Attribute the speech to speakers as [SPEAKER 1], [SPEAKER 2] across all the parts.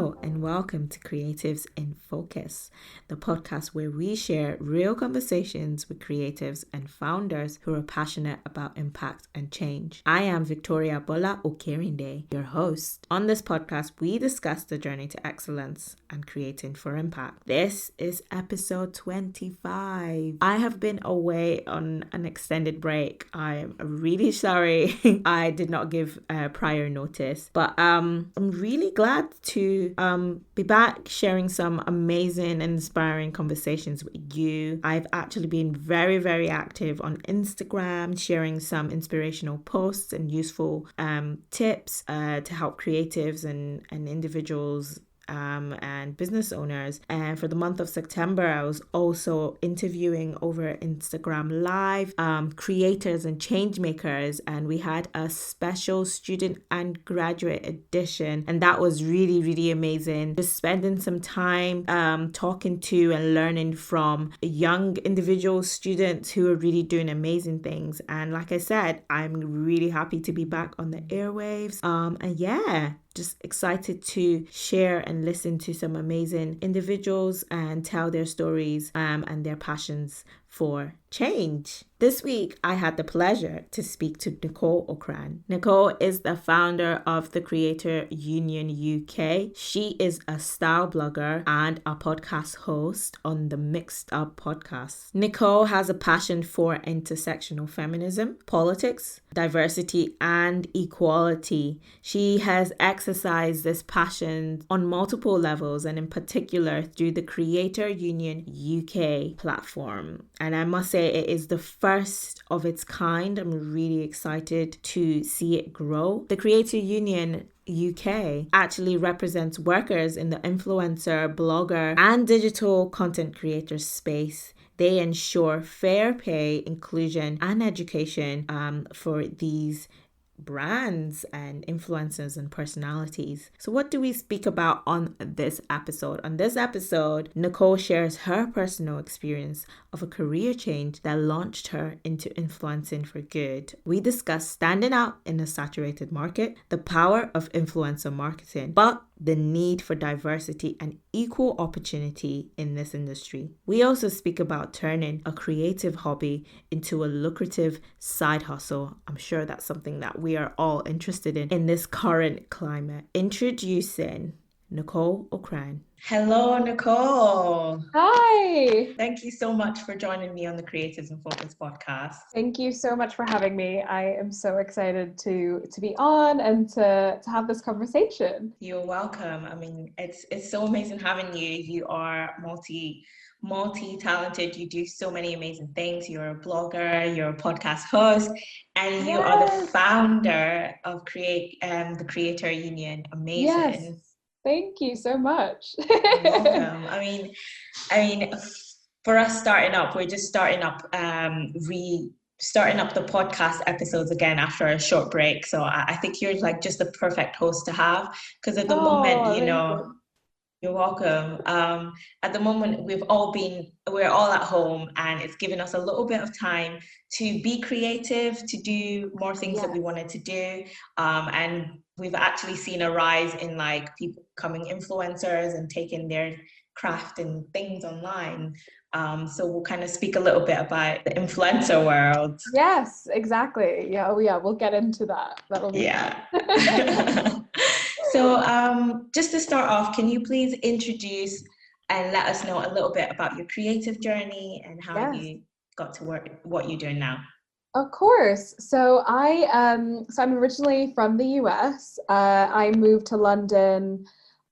[SPEAKER 1] Hello and welcome to Creatives in Focus, the podcast where we share real conversations with creatives and founders who are passionate about impact and change. I am Victoria Bola Okerinde, your host. On this podcast, we discuss the journey to excellence and creating for impact. This is episode 25. I have been away on an extended break. I am really sorry. I did not give prior notice, but I'm really glad to be back sharing some amazing and inspiring conversations with you. I've actually been very, very active on Instagram, sharing some inspirational posts and useful tips to help creatives and individuals and business owners. And for the month of September, I was also interviewing over Instagram Live creators and change makers, and we had a special student and graduate edition, and that was really, really amazing. Just spending some time talking to and learning from young individual students who are really doing amazing things. And like I said, I'm really happy to be back on the airwaves. And yeah, just excited to share and listen to some amazing individuals and tell their stories and their passions for change. This week, I had the pleasure to speak to Nicole Ocran. Nicole is the founder of the Creator Union UK. She is a style blogger and a podcast host on the Mixed Up podcast. Nicole has a passion for intersectional feminism, politics, diversity, and equality. She has exercised this passion on multiple levels, and in particular through the Creator Union UK platform. And I must say, it is the first of its kind. I'm really excited to see it grow. The Creator Union UK actually represents workers in the influencer, blogger, and digital content creator space. They ensure fair pay, inclusion, and education for these brands and influencers and personalities. So what do we speak about on this episode? On this episode, Nicole shares her personal experience of a career change that launched her into influencing for good. We discuss standing out in a saturated market, the power of influencer marketing, but the need for diversity and equal opportunity in this industry. We also speak about turning a creative hobby into a lucrative side hustle. I'm sure that's something that we are all interested in this current climate. Introducing Nicole Ocran. Hello, Nicole.
[SPEAKER 2] Hi.
[SPEAKER 1] Thank you so much for joining me on the Creatives in Focus podcast.
[SPEAKER 2] Thank you so much for having me. I am so excited to be on and to have this conversation.
[SPEAKER 1] You're welcome. I mean, it's so amazing having you. You are multi-talented. You do so many amazing things. You're a blogger, you're a podcast host, and you are the founder of the Creator Union. Amazing.
[SPEAKER 2] Yes. Thank you so much.
[SPEAKER 1] You're welcome. I mean, for us starting up, we're just starting up starting up the podcast episodes again after a short break. So I think you're like just the perfect host to have, because at the moment, you know, you're welcome. At the moment, we're all at home, and it's given us a little bit of time to be creative, to do more things that we wanted to do. And we've actually seen a rise in like people becoming influencers and taking their craft and things online. So we'll kind of speak a little bit about the influencer world.
[SPEAKER 2] Yes, exactly. Yeah, we'll get into that. That'll be
[SPEAKER 1] fun. So just to start off, can you please introduce and let us know a little bit about your creative journey and how you got to work, what you're doing now?
[SPEAKER 2] Of course. So I'm originally from the US. I moved to London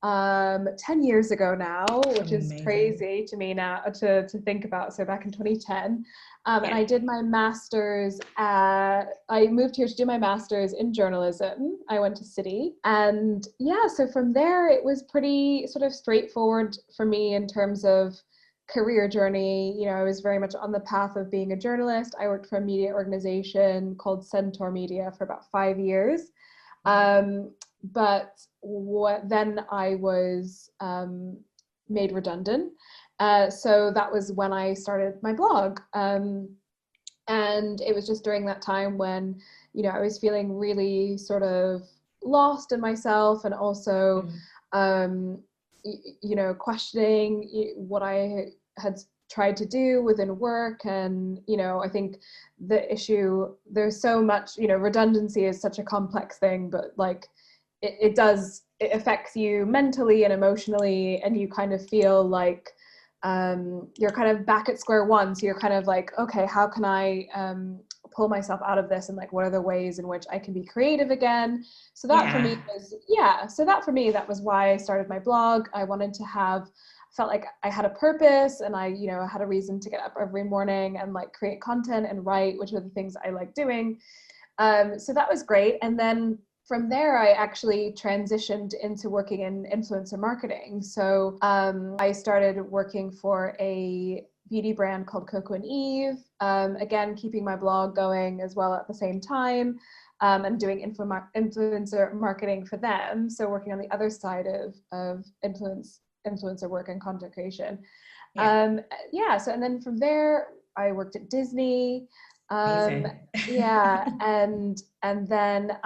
[SPEAKER 2] 10 years ago now, which is crazy to me now to think about. So back in 2010. And I did my master's I moved here to do my master's in journalism. I went to City. And so from there, it was pretty sort of straightforward for me in terms of career journey. You know, I was very much on the path of being a journalist. I worked for a media organization called Centaur Media for about 5 years. But then I was made redundant. So that was when I started my blog. And it was just during that time when, you know, I was feeling really sort of lost in myself, and also questioning what I had tried to do within work. And, I think the issue, there's so much, redundancy is such a complex thing, but like it affects you mentally and emotionally, and you kind of feel like you're kind of back at square one. So you're kind of like, okay, how can I pull myself out of this, and like what are the ways in which I can be creative again? So that for me was why I started my blog. I wanted to felt like I had a purpose, and I had a reason to get up every morning and like create content and write, which are the things I like doing. So that was great. And then from there, I actually transitioned into working in influencer marketing. So I started working for a beauty brand called Coco and Eve, again, keeping my blog going as well at the same time, and doing influencer marketing for them. So working on the other side of influencer work and content creation. So and then from there, I worked at Disney. And then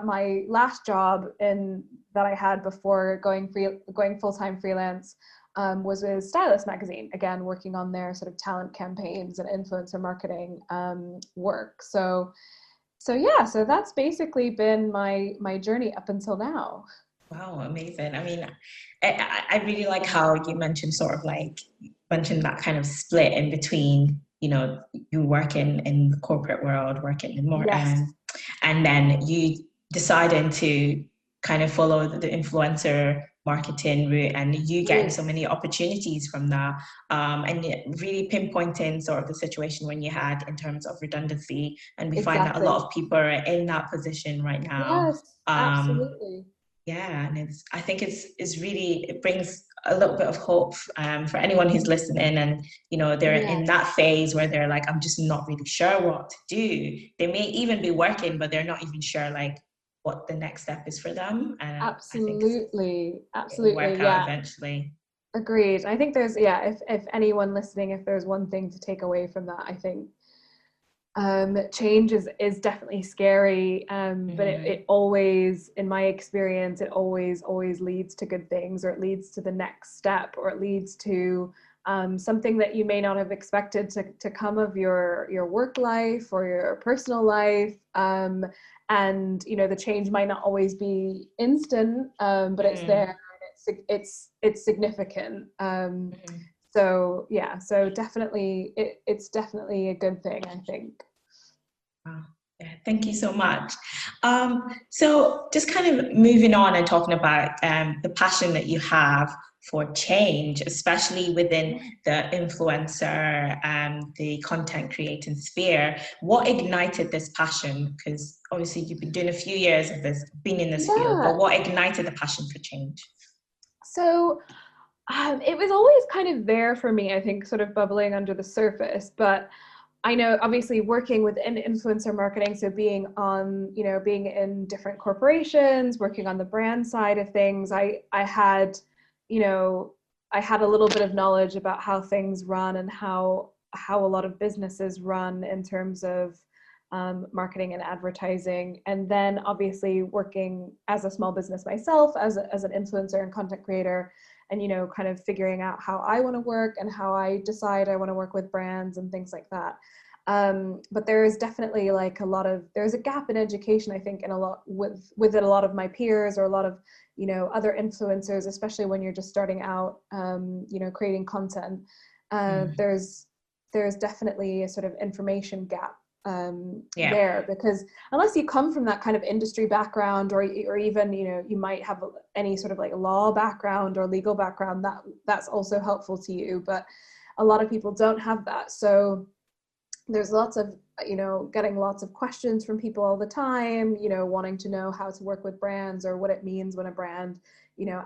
[SPEAKER 2] my last job that I had before going full-time freelance was with Stylist magazine, again working on their sort of talent campaigns and influencer marketing work. So that's basically been my journey up until now.
[SPEAKER 1] Wow, amazing. I mean, I really like how you mentioned that kind of split in between, you work in the corporate world, working in more,
[SPEAKER 2] Yes.
[SPEAKER 1] and then you decided to kind of follow the influencer marketing route, and you getting so many opportunities from that, and really pinpointing sort of the situation when you had in terms of redundancy. And we find that a lot of people are in that position right now.
[SPEAKER 2] Yes, absolutely.
[SPEAKER 1] Yeah, and I think it brings a little bit of hope for anyone who's listening, and they're in that phase where they're like, I'm just not really sure what to do. They may even be working, but they're not even sure like what the next step is for them. And
[SPEAKER 2] absolutely,
[SPEAKER 1] it will work out eventually.
[SPEAKER 2] Agreed. I think there's if anyone listening, if there's one thing to take away from that, I think change is definitely scary, but it always, in my experience, it always leads to good things, or it leads to the next step, or it leads to something that you may not have expected to come of your work life or your personal life. And the change might not always be instant, but it's there, and it's significant. So definitely it's definitely a good thing, I think.
[SPEAKER 1] Wow. Yeah, thank you so much. So just kind of moving on and talking about the passion that you have for change, especially within the influencer and the content creating sphere. What ignited this passion? Because obviously you've been doing a few years of this, been in this field, but what ignited the passion for change?
[SPEAKER 2] So it was always kind of there for me, I think, sort of bubbling under the surface. But I know, obviously, working within influencer marketing, so being in different corporations, working on the brand side of things, I had a little bit of knowledge about how things run and how a lot of businesses run in terms of marketing and advertising. And then obviously working as a small business myself, as an influencer and content creator, and kind of figuring out how I want to work and how I decide I want to work with brands and things like that. But there is definitely there's a gap in education, I think, within a lot of my peers, or a lot of other influencers, especially when you're just starting out, creating content. There's definitely a sort of information gap there, because unless you come from that kind of industry background, or even you might have any sort of like law background or legal background, that's also helpful to you, but a lot of people don't have that. So there's lots of getting lots of questions from people all the time, wanting to know how to work with brands, or what it means when a brand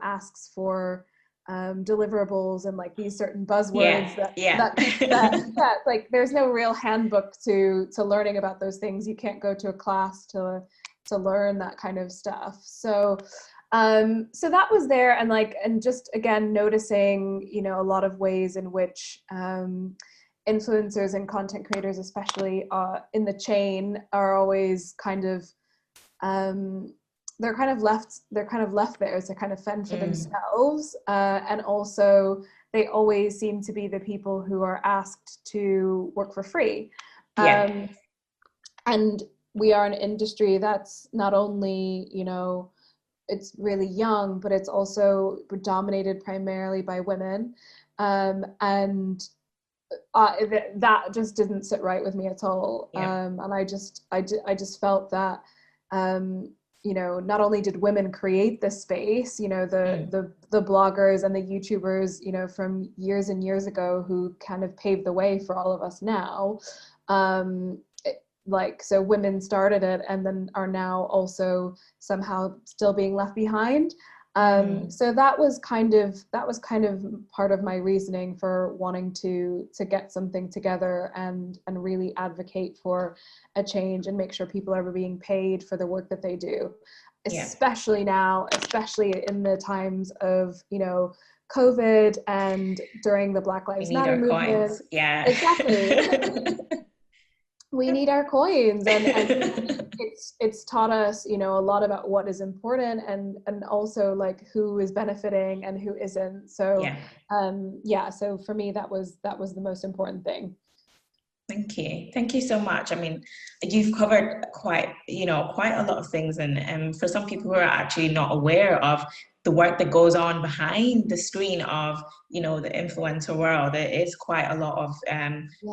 [SPEAKER 2] asks for deliverables and like these certain buzzwords that like there's no real handbook to learning about those things. You can't go to a class to learn that kind of stuff. So that was there, and just again noticing a lot of ways in which influencers and content creators, especially in the chain, are always kind of they're kind of left there to kind of fend for themselves, and also they always seem to be the people who are asked to work for free. And we are an industry that's not only, you know, it's really young, but it's also dominated primarily by women, and that just didn't sit right with me at all. And I just felt that, you know, not only did women create this space, you know, the bloggers and the YouTubers, you know, from years and years ago, who kind of paved the way for all of us now. Like, so women started it and then are now also somehow still being left behind. So that was kind of part of my reasoning for wanting to get something together and really advocate for a change and make sure people are being paid for the work that they do, especially now, especially in the times of, you know, COVID and during the Black Lives Matter movement.
[SPEAKER 1] Coins. Yeah,
[SPEAKER 2] exactly. We need our coins, and it's taught us, you know, a lot about what is important, and also like who is benefiting and who isn't. So so for me that was the most important thing.
[SPEAKER 1] Thank you so much. I mean, you've covered quite a lot of things, and for some people who are actually not aware of the work that goes on behind the screen of, you know, the influencer world, there is quite a lot of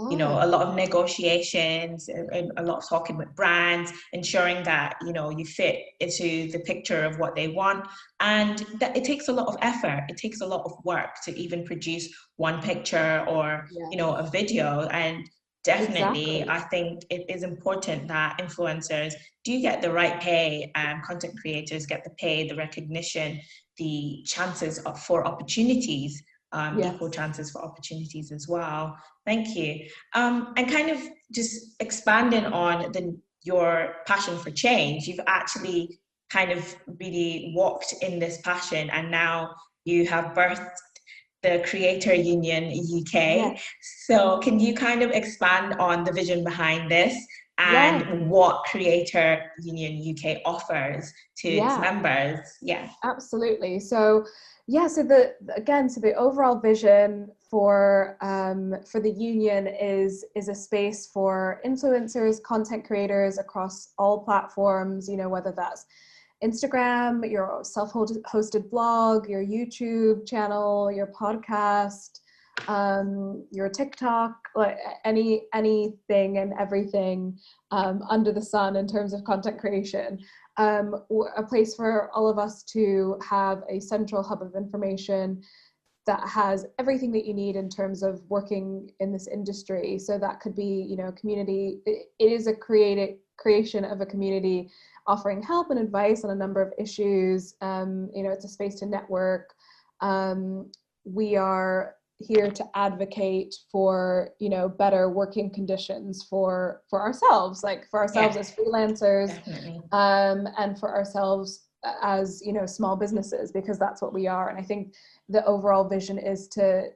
[SPEAKER 1] you know, a lot of negotiations, a lot of talking with brands, ensuring that, you know, you fit into the picture of what they want, and that it takes a lot of effort, it takes a lot of work to even produce one picture or you know, a video. And definitely, I think it is important that influencers do get the right pay, content creators get the pay, the recognition, the chances for opportunities, equal chances for opportunities as well. Thank you. And kind of just expanding on your passion for change, you've actually kind of really walked in this passion, and now you have birthed the Creator Union UK. So can you kind of expand on the vision behind this and what Creator Union UK offers to its members?
[SPEAKER 2] Absolutely. So the overall vision for the union is a space for influencers, content creators across all platforms, you know, whether that's Instagram, your self-hosted blog, your YouTube channel, your podcast, your TikTok, like anything and everything under the sun in terms of content creation. A place for all of us to have a central hub of information that has everything that you need in terms of working in this industry. So that could be, you know, community. It is a creation of a community offering help and advice on a number of issues. You know, it's a space to network. We are here to advocate for, you know, better working conditions for ourselves, like for ourselves as freelancers, and for ourselves as, you know, small businesses, because that's what we are. And I think the overall vision is to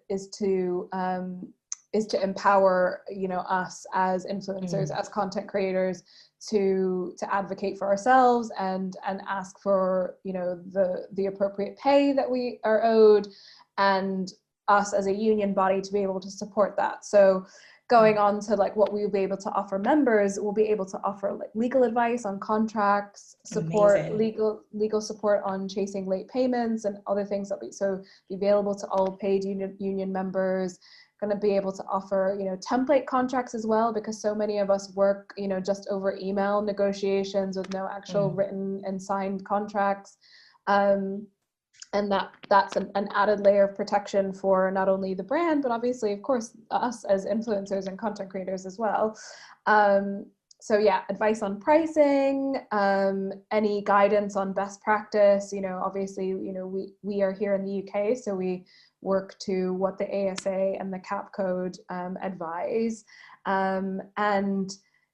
[SPEAKER 2] empower, you know, us as influencers, as content creators, to advocate for ourselves and ask for, you know, the appropriate pay that we are owed, and us as a union body to be able to support that. So going on to like what we will be able to offer members, we'll be able to offer like legal advice on contracts, support, legal support on chasing late payments and other things that be available to all paid union members. Going to be able to offer, you know, template contracts as well, because so many of us work, you know, just over email negotiations with no actual written and signed contracts. And that's an added layer of protection for not only the brand, but obviously, of course, us as influencers and content creators as well. So yeah, advice on pricing, any guidance on best practice. You know, obviously, you know, we are here in the UK, so we work to what the ASA and the CAP code advise. And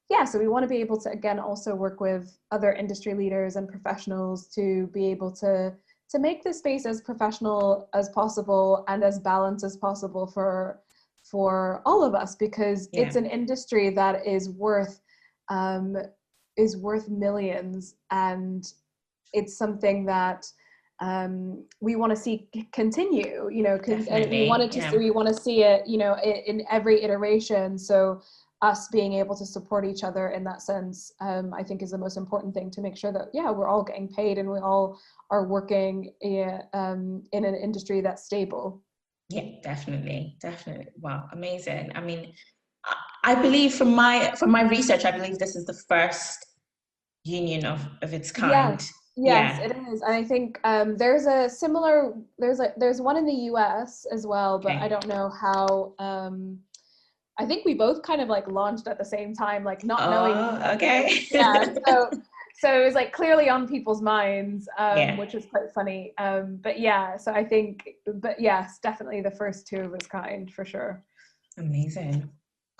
[SPEAKER 2] yeah, so we want to be able to, again, also work with other industry leaders and professionals to be able to make this space as professional as possible and as balanced as possible for all of us, because it's an industry that is worth millions, and it's something that we want to see continue, you know, and we
[SPEAKER 1] Definitely.
[SPEAKER 2] want to see it, you know, in every iteration. So us being able to support each other in that sense, I think is the most important thing, to make sure that, yeah, we're all getting paid and we all are working in an industry that's stable.
[SPEAKER 1] Yeah, definitely. Definitely. Wow, amazing. I mean, I believe from my research, I believe this is the first union of its
[SPEAKER 2] Yes,
[SPEAKER 1] kind.
[SPEAKER 2] yes,
[SPEAKER 1] Yeah.
[SPEAKER 2] it is. And I think there's a similar, there's one in the US as well, but I
[SPEAKER 1] Okay.
[SPEAKER 2] don't know how. I think we both kind of like launched at the same time, like not knowing each
[SPEAKER 1] Oh,
[SPEAKER 2] other.
[SPEAKER 1] okay.
[SPEAKER 2] Yeah, so it was like clearly on people's minds,
[SPEAKER 1] Yeah.
[SPEAKER 2] which was quite funny. But yeah, so I think, but yes, definitely the first two of its kind for sure.
[SPEAKER 1] Amazing.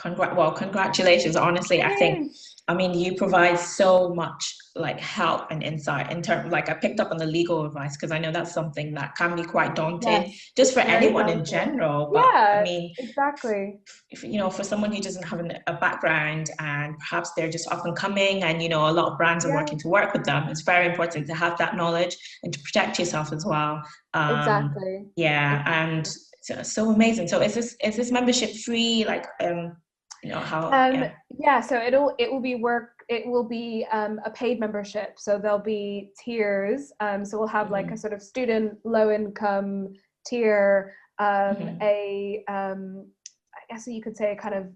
[SPEAKER 1] Well, congratulations. Honestly, I think,
[SPEAKER 2] Thanks.
[SPEAKER 1] I mean, you provide so much like help and insight in terms, like I picked up on the legal advice because I know that's something that can be quite daunting
[SPEAKER 2] Yes,
[SPEAKER 1] just for
[SPEAKER 2] it's very
[SPEAKER 1] anyone in
[SPEAKER 2] daunting.
[SPEAKER 1] general. But I
[SPEAKER 2] Yeah,
[SPEAKER 1] mean,
[SPEAKER 2] exactly.
[SPEAKER 1] if, for someone who doesn't have a background and perhaps they're just up and coming and, a lot of brands are
[SPEAKER 2] Yeah,
[SPEAKER 1] working to work with them, it's very important to have that knowledge and to protect yourself as well.
[SPEAKER 2] exactly.
[SPEAKER 1] Yeah, and
[SPEAKER 2] Exactly.
[SPEAKER 1] so amazing. So is this membership free? Like, how,
[SPEAKER 2] Um,
[SPEAKER 1] yeah.
[SPEAKER 2] yeah, so it will be a paid membership. So there'll be tiers. So we'll have like a
[SPEAKER 1] Hmm.
[SPEAKER 2] sort of student low income tier,
[SPEAKER 1] Hmm.
[SPEAKER 2] I guess you could say kind of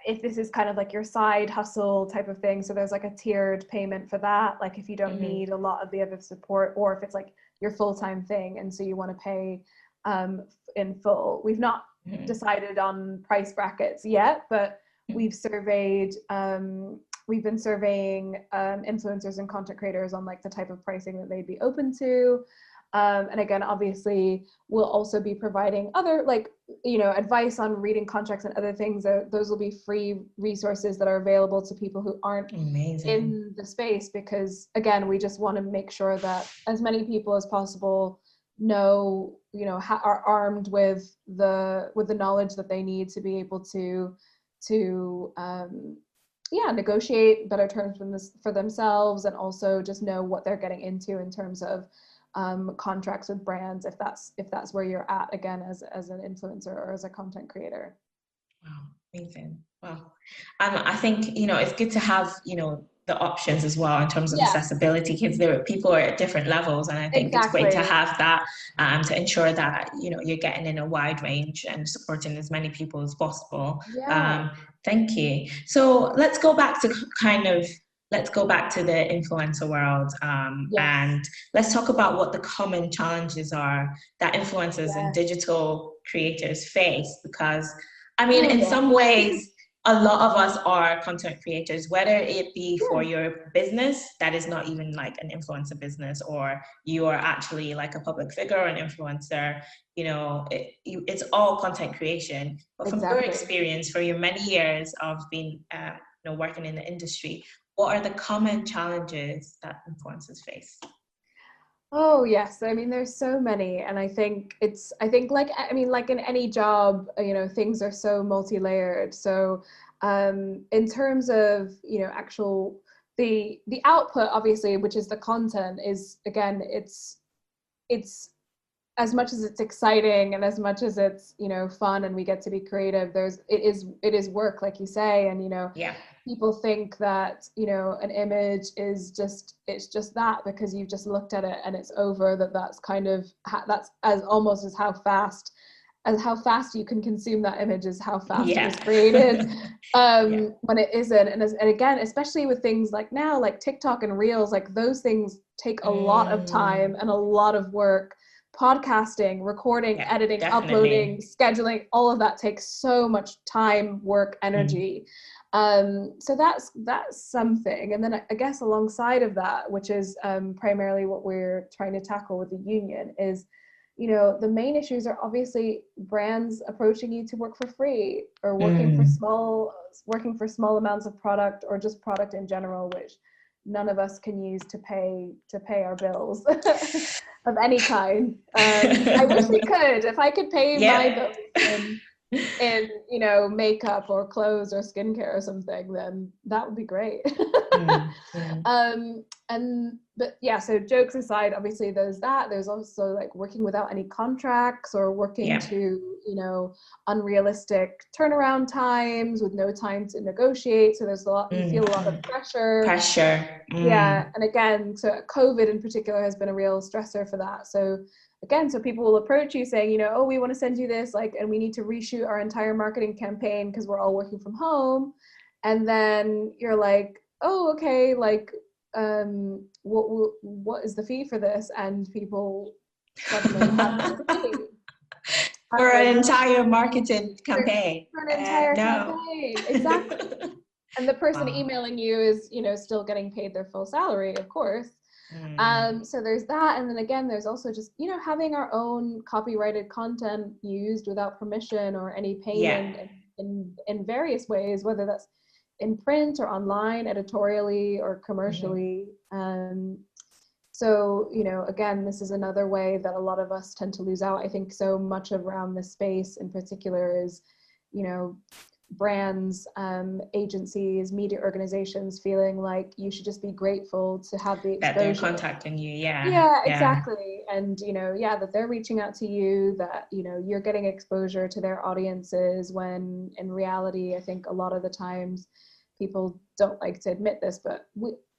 [SPEAKER 2] if this is kind of like your side hustle type of thing. So there's like a tiered payment for that. Like if you don't
[SPEAKER 1] Hmm.
[SPEAKER 2] need a lot of the other support, or if it's like your full-time thing and so you want to pay in full. We've not
[SPEAKER 1] Hmm.
[SPEAKER 2] decided on price brackets yet, but we've surveyed we've been surveying influencers and content creators on like the type of pricing that they'd be open to. And again, obviously, we'll also be providing other like, you know, advice on reading contracts and other things. Those will be free resources that are available to people who aren't
[SPEAKER 1] Amazing.
[SPEAKER 2] in the space, because again, we just want to make sure that as many people as possible know, you know, are armed with the knowledge that they need to be able to yeah, negotiate better terms for themselves, and also just know what they're getting into in terms of contracts with brands, if that's where you're at, again, as an influencer or as a content creator.
[SPEAKER 1] Wow, amazing. Wow. I think, it's good to have, the options as well in terms of
[SPEAKER 2] Yeah,
[SPEAKER 1] accessibility, because people are at different levels. And I think it's great to
[SPEAKER 2] exactly.
[SPEAKER 1] have that, to ensure that, you're getting in a wide range and supporting as many people as possible.
[SPEAKER 2] Yeah.
[SPEAKER 1] Thank you. So let's go back to the influencer world,
[SPEAKER 2] Yes.
[SPEAKER 1] and let's talk about what the common challenges are that influencers and
[SPEAKER 2] Yes.
[SPEAKER 1] digital creators face, because I mean,
[SPEAKER 2] Oh
[SPEAKER 1] in
[SPEAKER 2] yeah.
[SPEAKER 1] some ways, a lot of us are content creators, whether it be for
[SPEAKER 2] Yeah.
[SPEAKER 1] your business that is not even like an influencer business, or you are actually like a public figure or an influencer. It's all content creation. But from your
[SPEAKER 2] Exactly.
[SPEAKER 1] experience, for your many years of being, working in the industry, what are the common challenges that influencers face?
[SPEAKER 2] Oh yes, I mean there's so many, and I think like, I mean, like in any job, you know, things are so multi-layered. So in terms of, you know, actual the output, obviously, which is the content, is again, it's as much as it's exciting and as much as it's, you know, fun and we get to be creative, it is work, like you say. And you know,
[SPEAKER 1] Yeah.
[SPEAKER 2] people think that, you know, an image is just, it's just that because you've just looked at it and it's over, that's kind of that's as almost as how fast you can consume that image is how fast it
[SPEAKER 1] Yeah.
[SPEAKER 2] was created.
[SPEAKER 1] Yeah.
[SPEAKER 2] When it isn't. And again, especially with things like now, like TikTok and Reels, like those things take a lot of time
[SPEAKER 1] Mm,
[SPEAKER 2] and a lot of work. Podcasting, recording,
[SPEAKER 1] yeah,
[SPEAKER 2] editing, uploading,
[SPEAKER 1] definitely.
[SPEAKER 2] scheduling, all of that takes so much time, work,
[SPEAKER 1] Mm,
[SPEAKER 2] energy. So that's something. And then I guess alongside of that, which is primarily what we're trying to tackle with the union, is, you know, the main issues are obviously brands approaching you to work for free, or
[SPEAKER 1] mm.
[SPEAKER 2] working for small amounts of product, or just product in general, which none of us can use to pay our bills of any kind. I wish we could. If I could pay my
[SPEAKER 1] Yep.
[SPEAKER 2] bills in, you know, makeup or clothes or skincare or something, then that would be great. But yeah, so jokes aside, obviously there's also like working without any contracts or working to, you know, unrealistic turnaround times with no time to negotiate. So there's a lot, you feel a lot of pressure. Yeah. And again, so COVID in particular has been a real stressor for that. So again, so people will approach you saying, you know, oh, we want to send you this, like, and we need to reshoot our entire marketing campaign because we're all working from home. And then you're like, oh, okay, like, what is the fee for this? And people suddenly have no fee.
[SPEAKER 1] For an entire marketing campaign.
[SPEAKER 2] For an entire campaign, exactly. And the person emailing you is, you know, still getting paid their full salary, of course. So there's that. And then again, there's also just, you know, having our own copyrighted content used without permission or any payment in various ways, whether that's in print or online, editorially or commercially. So, you know, again, this is another way that a lot of us tend to lose out. I think so much around this space in particular is, you know, brands, agencies, media organizations feeling like you should just be grateful to have the exposure.
[SPEAKER 1] That they're contacting you,
[SPEAKER 2] Yeah, exactly. And, you know, yeah, that they're reaching out to you, that, you know, you're getting exposure to their audiences, when in reality, I think a lot of the times people don't like to admit this, but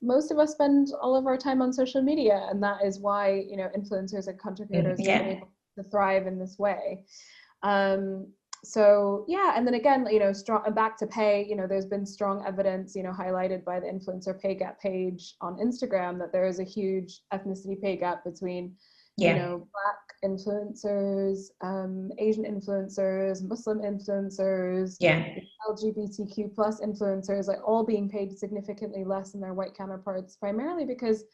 [SPEAKER 2] most of us spend all of our time on social media, and that is why, you know, influencers and content creators are able to thrive in this way. So yeah, and then again, you know, back to pay, you know, there's been strong evidence, you know, highlighted by the influencer pay gap page on Instagram, that there is a huge ethnicity pay gap between, you know, Black influencers, Asian influencers, Muslim influencers, LGBTQ plus influencers, like all being paid significantly less than their white counterparts, primarily because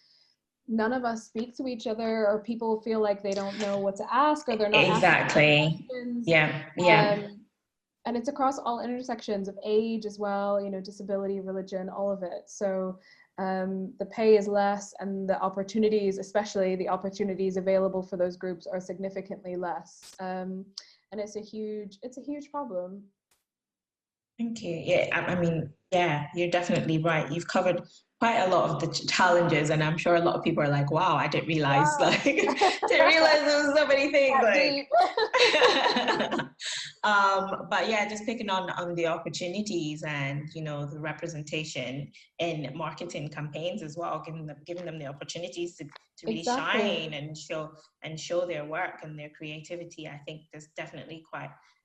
[SPEAKER 2] none of us speak to each other, or people feel like they don't know what to ask, or they're not asking questions. And it's across all intersections of age as well, you know, disability, religion, all of it. So the pay is less, and the opportunities, especially the opportunities available for those groups, are significantly less. And it's a huge problem.
[SPEAKER 1] Thank you. Yeah, I mean, yeah, you're definitely right. You've covered quite a lot of the challenges, and I'm sure a lot of people are like, wow, I didn't realize, like, didn't realize there was so many things. Like, but yeah, just picking on the opportunities and, you know, the representation in marketing campaigns as well, giving them the opportunities to really shine and show their work and their creativity. I think there's definitely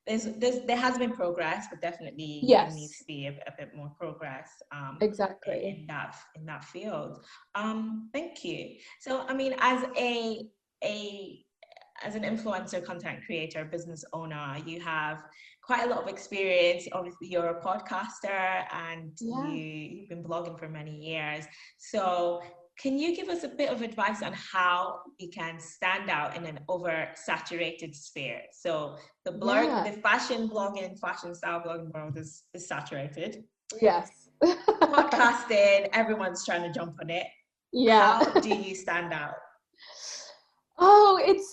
[SPEAKER 1] there has been progress, but definitely there needs to be a bit more progress in that field. Thank you. So I mean, as as an influencer, content creator, business owner, you have quite a lot of experience. Obviously, you're a podcaster, and you've been blogging for many years. So can you give us a bit of advice on how you can stand out in an oversaturated sphere? So the fashion blogging, fashion style blogging world is saturated.
[SPEAKER 2] Yes.
[SPEAKER 1] Podcasting, everyone's trying to jump on it. How do you stand out?
[SPEAKER 2] Oh, it's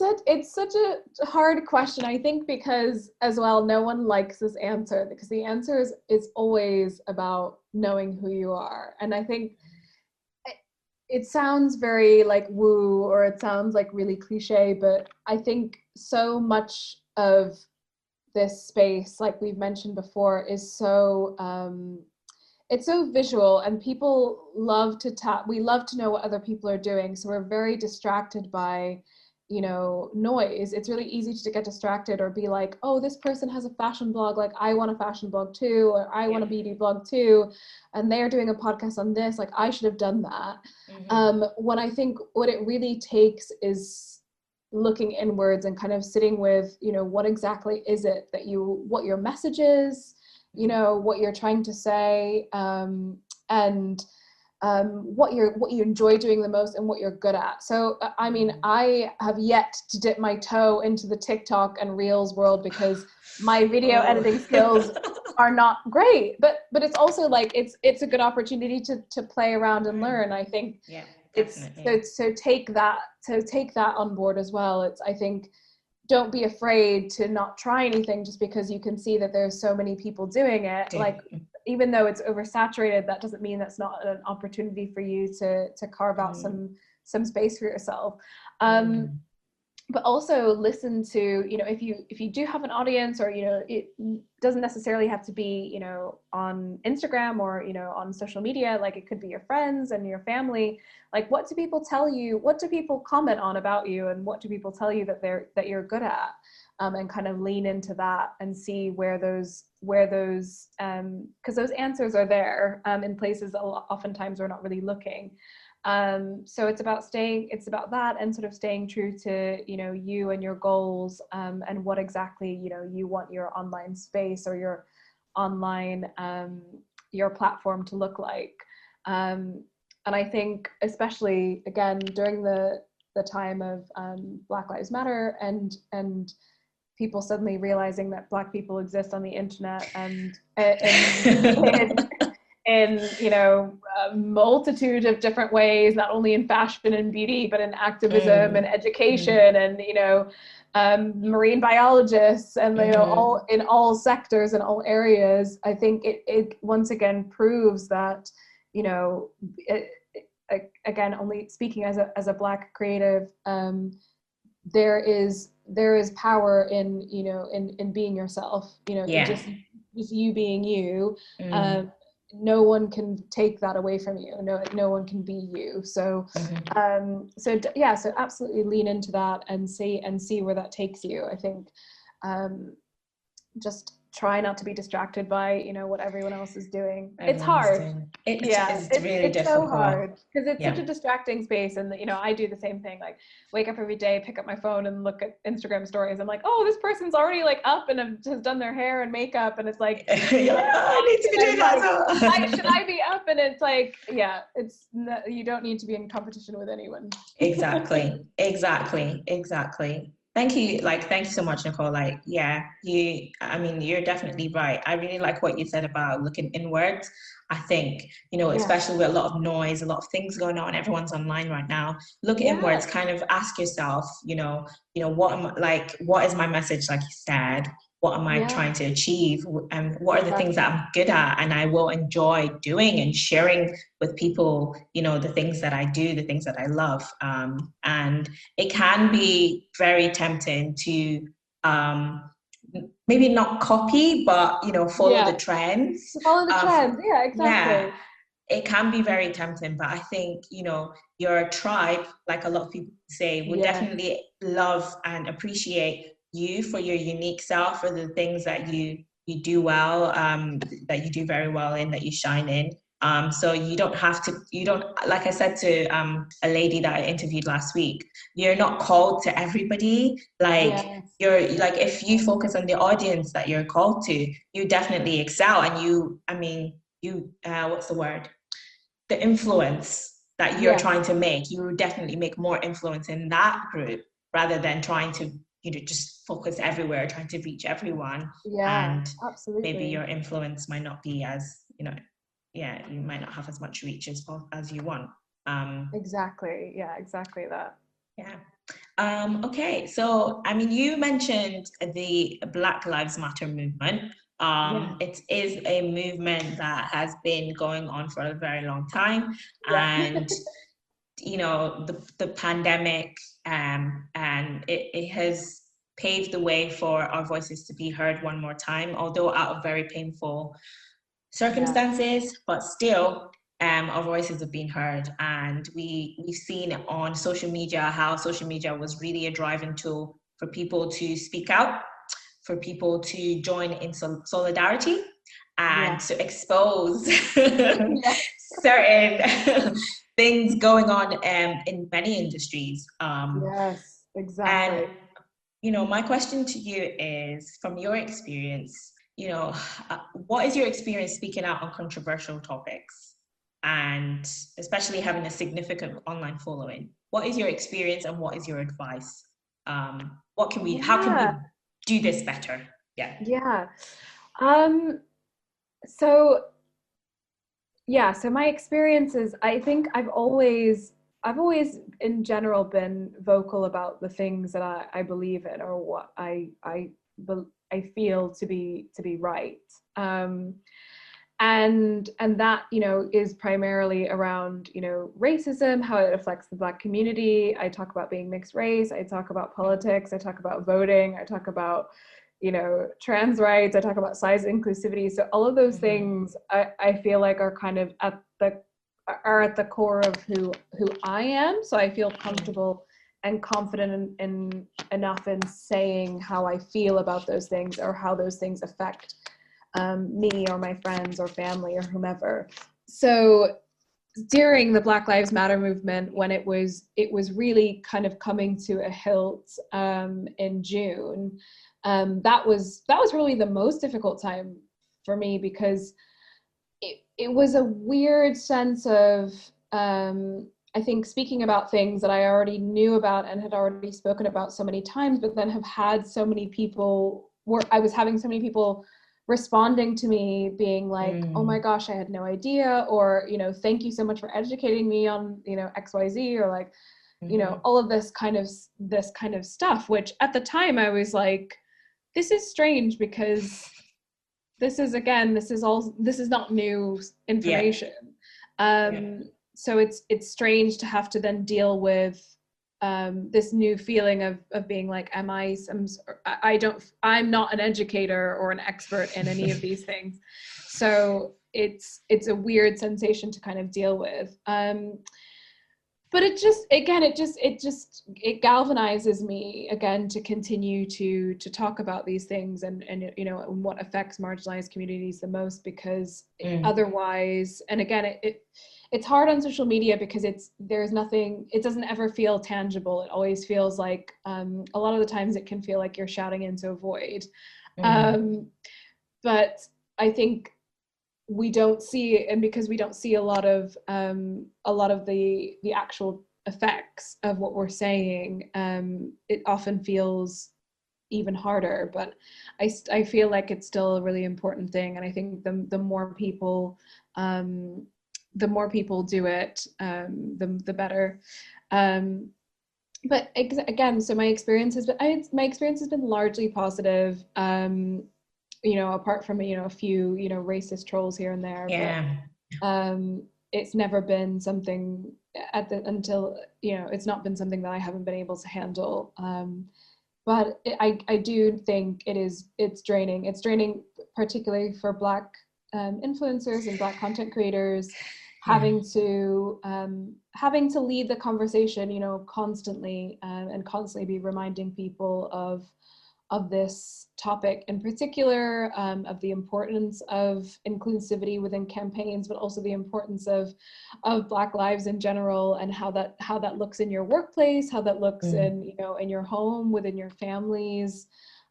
[SPEAKER 2] such a hard question, I think, because as well, no one likes this answer, because the answer is always about knowing who you are. And I think it sounds very like woo, or it sounds like really cliche, but I think so much of this space, like we've mentioned before, is so it's so visual, and people love to we love to know what other people are doing, so we're very distracted by, you know, noise. It's really easy to get distracted or be like, oh, this person has a fashion blog, like I want a fashion blog too, or I want a beauty blog too, and they're doing a podcast on this, like I should have done that. When I think what it really takes is looking inwards and kind of sitting with, you know, what exactly is it that what your message is, you know, what you're trying to say, and what you enjoy doing the most and what you're good at. So I mean, I have yet to dip my toe into the TikTok and Reels world, because my video editing skills are not great, but it's also like it's a good opportunity to play around and learn. I think so take that on board as well. It's, I think, don't be afraid to not try anything just because you can see that there's so many people doing it. Like even though it's oversaturated, that doesn't mean that's not an opportunity for you to carve out some space for yourself. But also listen to, you know, if you do have an audience, or, you know, it doesn't necessarily have to be, you know, on Instagram or, you know, on social media. Like, it could be your friends and your family. Like, what do people tell you? What do people comment on about you? And what do people tell you that you're good at? And kind of lean into that and see where those because those answers are there in places oftentimes we're not really looking. So it's about that, and sort of staying true to, you know, you and your goals, and what exactly, you know, you want your online space or your online your platform to look like. And I think, especially again during the time of Black Lives Matter, and people suddenly realizing that Black people exist on the internet, and in you know, a multitude of different ways, not only in fashion and beauty, but in activism and education, and, you know, marine biologists, and, you know, all in all sectors and all areas. I think it once again proves that, you know, again, only speaking as a Black creative, there is power in, you know, in being yourself, you know, just you being you. No one can take that away from you. No one can be you. So so absolutely lean into that and see where that takes you. I think just try not to be distracted by, you know, what everyone else is doing. It's hard.
[SPEAKER 1] It's really
[SPEAKER 2] it's
[SPEAKER 1] difficult.
[SPEAKER 2] so hard because it's such a distracting space. And, you know, I do the same thing. Like, wake up every day, pick up my phone and look at Instagram stories. I'm like, oh, this person's already like up and has done their hair and makeup, and it's like,
[SPEAKER 1] I need to be doing that.
[SPEAKER 2] Should I be up? And it's like, you don't need to be in competition with anyone.
[SPEAKER 1] Exactly. Thank you so much, Nicole. You're definitely right. I really like what you said about looking inwards. I think, you know, especially with a lot of noise, a lot of things going on, everyone's online right now. Look inwards, kind of ask yourself, what is my message, like you said? What am I trying to achieve? And what are the things that I'm good at and I will enjoy doing and sharing with people, you know, the things that I do, the things that I love. And it can be very tempting to maybe not copy, but, you know, follow the trends.
[SPEAKER 2] Follow the trends. Yeah, exactly.
[SPEAKER 1] Yeah, it can be very tempting, but I think, you know, your tribe, like a lot of people say, would definitely love and appreciate you for your unique self, for the things that you do well, that you do very well in, that you shine in. So you don't, like I said to a lady that I interviewed last week, you're not called to everybody. You're like, if you focus on the audience that you're called to, you definitely excel. And what's the word? The influence that you're trying to make, you definitely make more influence in that group rather than trying to, you know, just focus everywhere, trying to reach everyone. And
[SPEAKER 2] absolutely.
[SPEAKER 1] Maybe your influence might not be as, you know, you might not have as much reach as you want.
[SPEAKER 2] Exactly. Yeah, exactly that.
[SPEAKER 1] Yeah. Okay. So, I mean, you mentioned the Black Lives Matter movement. It is a movement that has been going on for a very long time. And, you know, the pandemic, and it has paved the way for our voices to be heard one more time, although out of very painful circumstances, but still our voices have been heard. And we've seen on social media how social media was really a driving tool for people to speak out, for people to join in solidarity, and to expose certain things going on in many industries.
[SPEAKER 2] Yes, exactly.
[SPEAKER 1] And, you know, my question to you is, from your experience, you know, what is your experience speaking out on controversial topics, and especially having a significant online following? What is your experience and what is your advice? How can we do this better?
[SPEAKER 2] So my experience is, I think I've always in general been vocal about the things that I believe in, or what I feel to be right. and that, you know, is primarily around, you know, racism, how it affects the Black community. I talk about being mixed race, I talk about politics, I talk about voting, I talk about, you know, trans rights, I talk about size inclusivity. So all of those things I feel like are kind of at the core of who I am. So I feel comfortable and confident in enough in saying how I feel about those things, or how those things affect me or my friends or family or whomever. So during the Black Lives Matter movement, when it was really kind of coming to a hilt in June, that was really the most difficult time for me, because it was a weird sense of I think speaking about things that I already knew about and had already spoken about so many times, but then have had so many people, I was having so many people responding to me being like, oh my gosh, I had no idea, or, you know, thank you so much for educating me on, you know, XYZ, or like, you know, all of this kind of stuff, which at the time I was like, this is strange, because this is not new information. So it's strange to have to then deal with this new feeling of being like, I'm not an educator or an expert in any of these things. So it's a weird sensation to kind of deal with. But it galvanizes me again to continue to talk about these things, and you know, and what affects marginalized communities the most, because otherwise, and again, it's hard on social media because it doesn't ever feel tangible. It always feels like a lot of the times it can feel like you're shouting into a void. But I think we don't see, and because we don't see a lot of the actual effects of what we're saying, it often feels even harder. But I feel like it's still a really important thing, and I think the more people do it, the better. But again, so my experience has been largely positive. You know, apart from, you know, a few, you know, racist trolls here and there. But it's never been something it's not been something that I haven't been able to handle. But I do think it's draining. It's draining, particularly for Black influencers and Black content creators, having to lead the conversation, you know, constantly, and constantly be reminding people of this topic in particular, of the importance of inclusivity within campaigns, but also the importance of Black lives in general, and how that looks in your workplace, how that looks in, you know, in your home, within your families,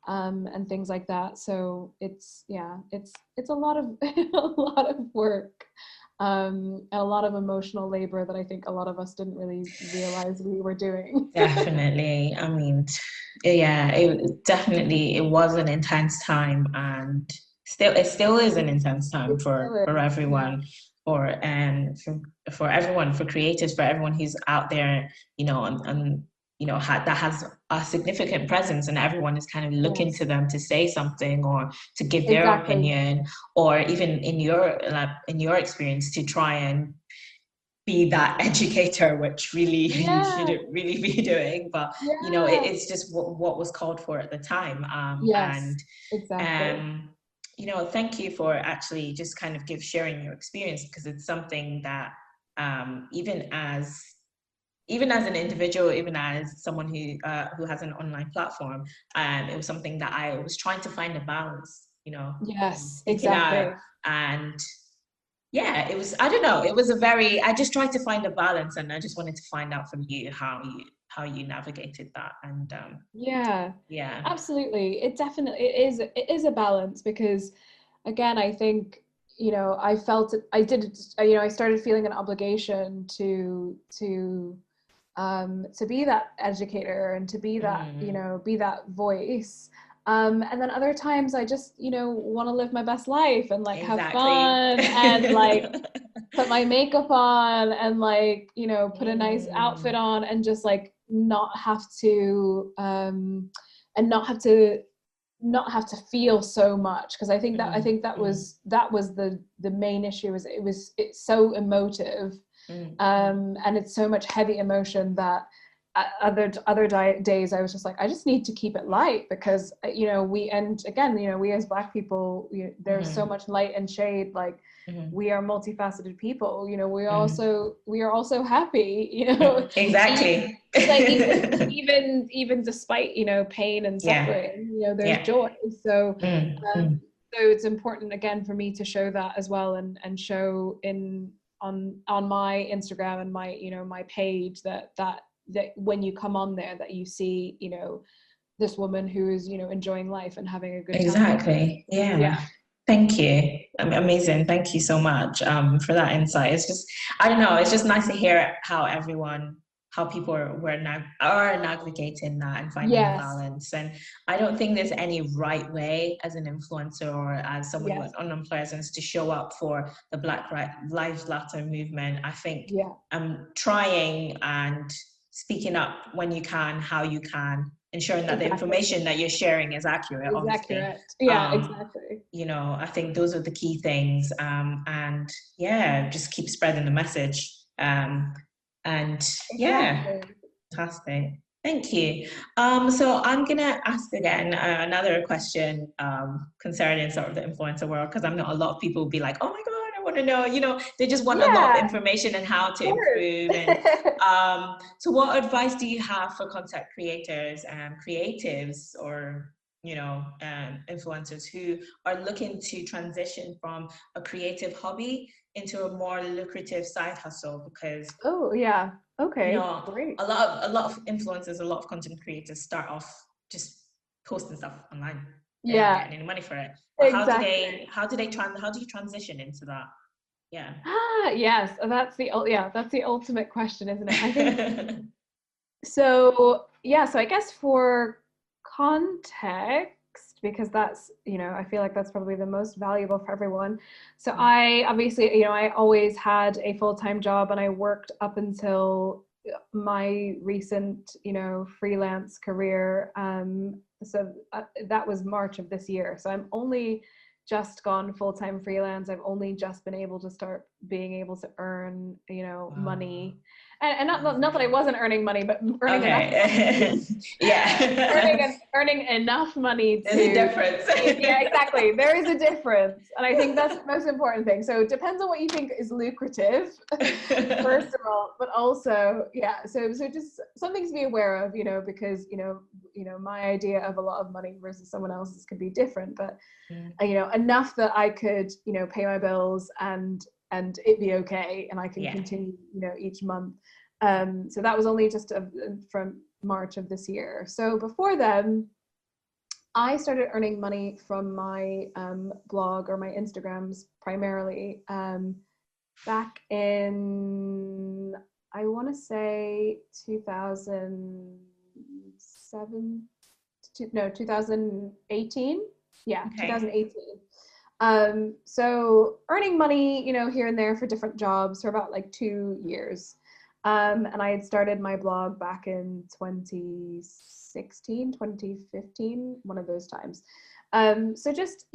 [SPEAKER 2] and things like that. So it's a lot of a lot of work, and a lot of emotional labor that I think a lot of us didn't really realize we were doing.
[SPEAKER 1] Definitely. I mean, yeah, it was an intense time, and it still is an intense time for everyone, for everyone, for creators, for everyone who's out there, you know, and you know, that has a significant presence, and everyone is kind of looking to them to say something, or to give their opinion, or even in your experience, to try and be that educator, which really you shouldn't really be doing. But you know, it's just what was called for at the time. You know, thank you for actually just kind of sharing your experience, because it's something that even as an individual, even as someone who has an online platform, it was something that I was trying to find a balance, you know. And yeah, it was, I don't know, it was I just tried to find a balance, and I just wanted to find out from you how you navigated that. And
[SPEAKER 2] absolutely, it is a balance, because again, I think, you know, I started feeling an obligation to be that educator, and to be that, you know, be that voice. And then other times I just, you know, want to live my best life, and like have fun, and like put my makeup on, and like, you know, put a nice outfit on, and just like not have to not have to feel so much, because I think that was the main issue, is it's so emotive, and it's so much heavy emotion that other days I was just like, I just need to keep it light, because we as Black people, there's so much light and shade, like we are multifaceted people, we are also happy,
[SPEAKER 1] exactly.
[SPEAKER 2] like even despite pain and suffering, there's joy. So so it's important, again, for me to show that as well, and show on my Instagram and my my page that when you come on there, that you see this woman who is enjoying life and having a good time.
[SPEAKER 1] Exactly. Yeah. Thank you. Amazing. Thank you so much for that insight. It's just, I don't know, it's just nice to hear how people are navigating that and finding a balance. And I don't think there's any right way as an influencer or as someone who has unpleasant to show up for the Black Lives Matter movement. I think trying and speaking up when you can, how you can, ensuring that the information that you're sharing is accurate, obviously.
[SPEAKER 2] Exactly.
[SPEAKER 1] I think those are the key things. And just keep spreading the message. Fantastic. Thank you. So I'm gonna ask again another question concerning sort of the influencer world, because I know a lot of people will be like, oh my God, I want to know, they just want a lot of information and how to improve. And so what advice do you have for content creators and creatives, or influencers who are looking to transition from a creative hobby into a more lucrative side hustle? Because
[SPEAKER 2] great.
[SPEAKER 1] a lot of influencers, a lot of content creators start off just posting stuff online. They're not getting any money for it. But how do you transition into that?
[SPEAKER 2] Yes, that's the ultimate question, isn't it? I think so I guess for context, because that's I feel like that's probably the most valuable for everyone. So I obviously I always had a full-time job, and I worked up until my recent freelance career. So that was March of this year. So I'm only just gone full-time freelance. I've only just been able to start being able to earn money. And not that I wasn't earning money, but earning enough money. earning enough money to...
[SPEAKER 1] There's a difference.
[SPEAKER 2] Yeah, exactly. There is a difference. And I think that's the most important thing. So it depends on what you think is lucrative, first of all, but also, so just something to be aware of, because, my idea of a lot of money versus someone else's could be different, but, enough that I could, pay my bills and it be okay, and I can continue, each month. So that was only just from March of this year. So before then, I started earning money from my blog or my Instagrams primarily back in, I want to say 2018. 2018. So earning money, here and there for different jobs for about like 2 years. And I had started my blog back in 2016, 2015, one of those times. So just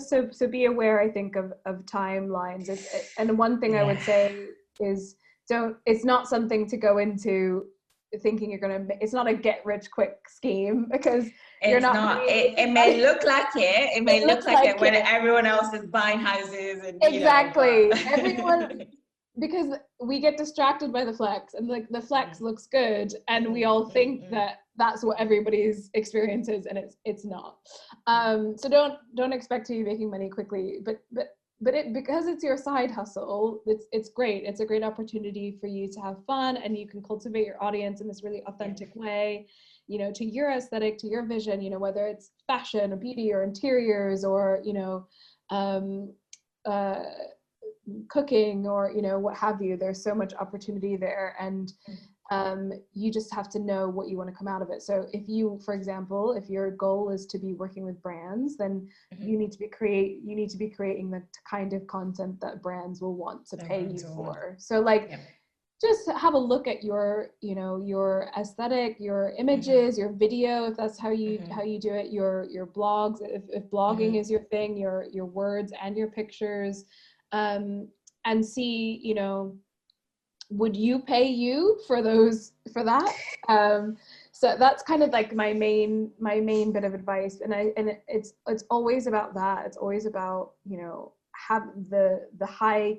[SPEAKER 2] so be aware, I think, of timelines. And one thing I would say is it's not something to go into thinking it's not a get rich quick scheme, because you're not.
[SPEAKER 1] It may look like it. It may look like it when everyone else is buying houses and
[SPEAKER 2] everyone, because we get distracted by the flex, and like the flex looks good, and we all think that that's what everybody's experience is, and it's not. So don't expect to be making money quickly, but because it's your side hustle, it's great. It's a great opportunity for you to have fun, and you can cultivate your audience in this really authentic way, to your aesthetic, to your vision, whether it's fashion or beauty or interiors or, cooking or, what have you. There's so much opportunity there, and you just have to know what you want to come out of it. So if you, for example, if your goal is to be working with brands, then you need to be creating the kind of content that brands will want to pay you for. So just have a look at your, you know, your aesthetic, your images, your video, if that's how you do it, your blogs, if blogging is your thing, your words and your pictures, and see, you know, would you pay you for that? So that's kind of like my main bit of advice. And it's always about that. It's always about, you know, have the high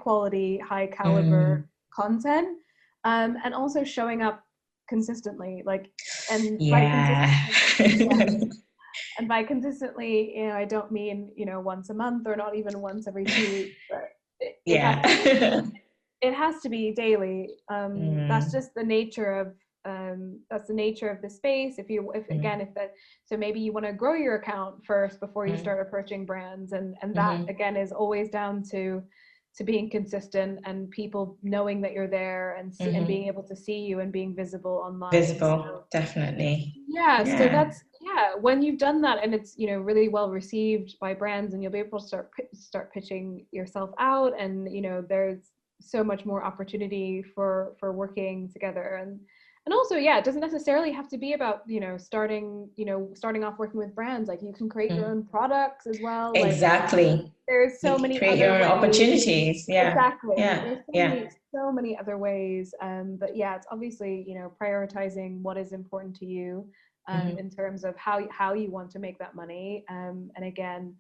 [SPEAKER 2] quality, high caliber content, and also showing up consistently, like, and by consistently, and by consistently, you know, I don't mean, you know, once a month or not even once every 2 weeks, but it has to be daily. That's just the nature of the space. So maybe you want to grow your account first before you start approaching brands, and that again is always down to being consistent and people knowing that you're there, and and being able to see you and being visible online.
[SPEAKER 3] So, definitely.
[SPEAKER 2] So that's when you've done that and it's, you know, really well received by brands, and you'll be able to start pitching yourself out, and, you know, there's so much more opportunity for working together. And also, it doesn't necessarily have to be about, you know, starting off working with brands. Like, you can create your own products as well.
[SPEAKER 3] Exactly.
[SPEAKER 2] Like, there's so many
[SPEAKER 3] create your own opportunities.
[SPEAKER 2] Exactly. There's so many other ways. But it's obviously, you know, prioritizing what is important to you, in terms of how you want to make that money. And again,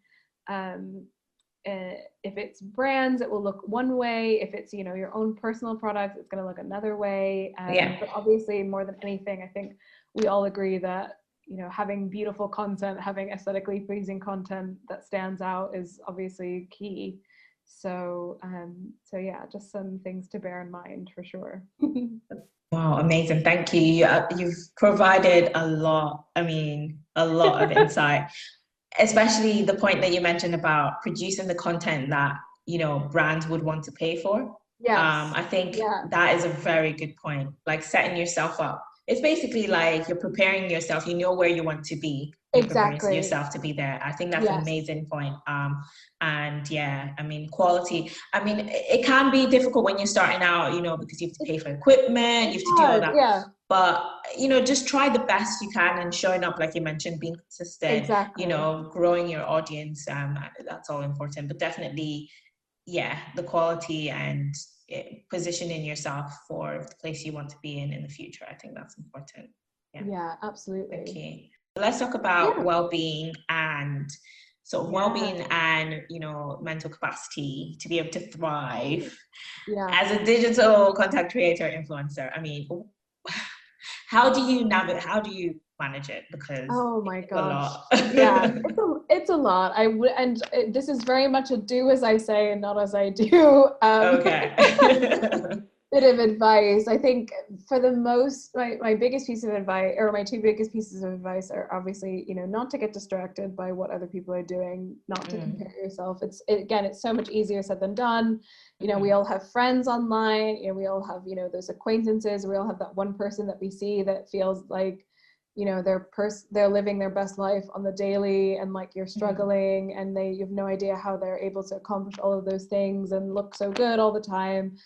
[SPEAKER 2] if it's brands, it will look one way. If it's, you know, your own personal products, it's going to look another way. But obviously, more than anything, I think we all agree that, you know, having beautiful content, having aesthetically pleasing content that stands out is obviously key. So just some things to bear in mind for sure.
[SPEAKER 3] Wow, amazing. Thank you. You've provided a lot of insight, especially the point that you mentioned about producing the content that, you know, brands would want to pay for. I think that is a very good point. Like, setting yourself up. It's basically like you're preparing yourself. You know where you want to be. You're preparing yourself to be there. I think that's an amazing point. And I mean, quality. I mean, it can be difficult when you're starting out, you know, because you have to pay for equipment, you have to do all that. But, you know, just try the best you can, and showing up, like you mentioned, being consistent, you know, growing your audience. That's all important. But definitely, the quality and positioning yourself for the place you want to be in the future. I think that's important.
[SPEAKER 2] Yeah, absolutely.
[SPEAKER 3] Okay. Let's talk about well-being and well-being and, you know, mental capacity to be able to thrive as a digital content creator, influencer. I mean, how do you manage it? Because
[SPEAKER 2] oh my gosh, it's a lot. This is very much a do as I say and not as I do. Bit of advice. I think for the most, my biggest piece of advice, or my two biggest pieces of advice, are obviously, you know, not to get distracted by what other people are doing, not to compare yourself. It's so much easier said than done. You know, we all have friends online, you know, we all have, you know, those acquaintances, we all have that one person that we see that feels like, you know, they're living their best life on the daily, and like, you're struggling, and you have no idea how they're able to accomplish all of those things and look so good all the time.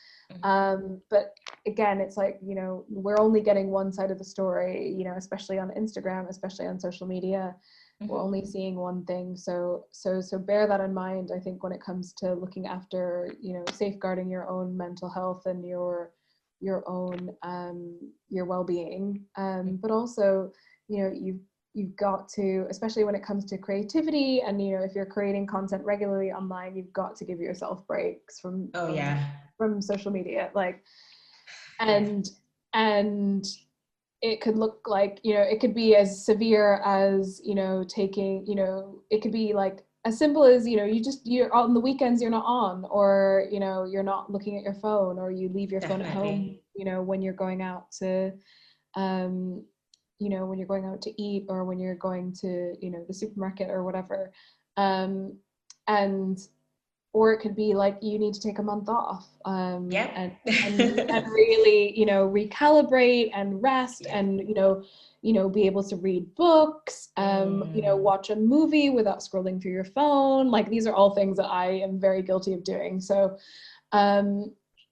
[SPEAKER 2] But again, it's like, you know, we're only getting one side of the story, you know, especially on Instagram, especially on social media. We're only seeing one thing. So bear that in mind, I think, when it comes to looking after, you know, safeguarding your own mental health and your own your well-being. But also, you know, you've got to, especially when it comes to creativity, and, you know, if you're creating content regularly online, you've got to give yourself breaks from social media, like, and it could look like, you know, it could be as severe as, you know, taking, you know, it could be like as simple as, you know, you're on the weekends, you're not on, or, you know, you're not looking at your phone, or you leave your phone at home, you know, when you're going out to you know, when you're going out to eat, or when you're going to, you know, the supermarket or whatever. And or it could be like, you need to take a month off, and really, you know, recalibrate and rest, and, you know, be able to read books, you know, watch a movie without scrolling through your phone. Like, these are all things that I am very guilty of doing. So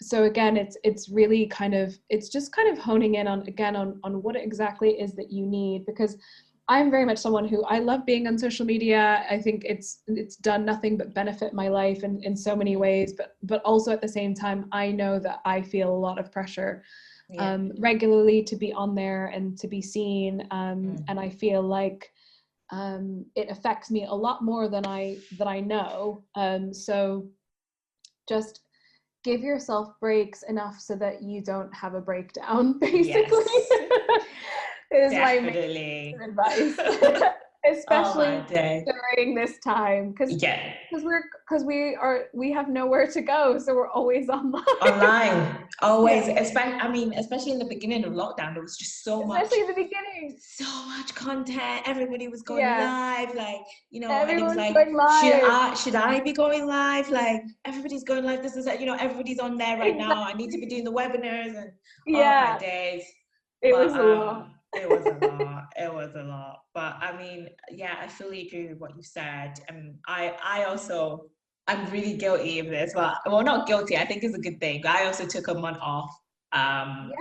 [SPEAKER 2] so again, it's really kind of, it's just kind of honing in on, again, on what it exactly is that you need, because I'm very much someone who, I love being on social media. I think it's done nothing but benefit my life in so many ways, but also at the same time, I know that I feel a lot of pressure regularly to be on there and to be seen. And I feel like it affects me a lot more than I know. So just give yourself breaks enough so that you don't have a breakdown, basically.
[SPEAKER 3] Yes.
[SPEAKER 2] Is my main advice. Especially during this time, because we have nowhere to go, so we're always online.
[SPEAKER 3] Always. Especially in the beginning of lockdown, there was just so much,
[SPEAKER 2] especially in the beginning,
[SPEAKER 3] so much content. Everybody was going live, like, you know,
[SPEAKER 2] everyone's
[SPEAKER 3] and it was
[SPEAKER 2] going live.
[SPEAKER 3] should I be going live? Like, everybody's going live. This is, you know, everybody's on there right now. I need to be doing the webinars, and my days.
[SPEAKER 2] It was a lot.
[SPEAKER 3] It was a lot. It was a lot. But I mean, yeah, I fully agree with what you said. And I also, I'm really guilty of this. Well, not guilty. I think it's a good thing. I also took a month off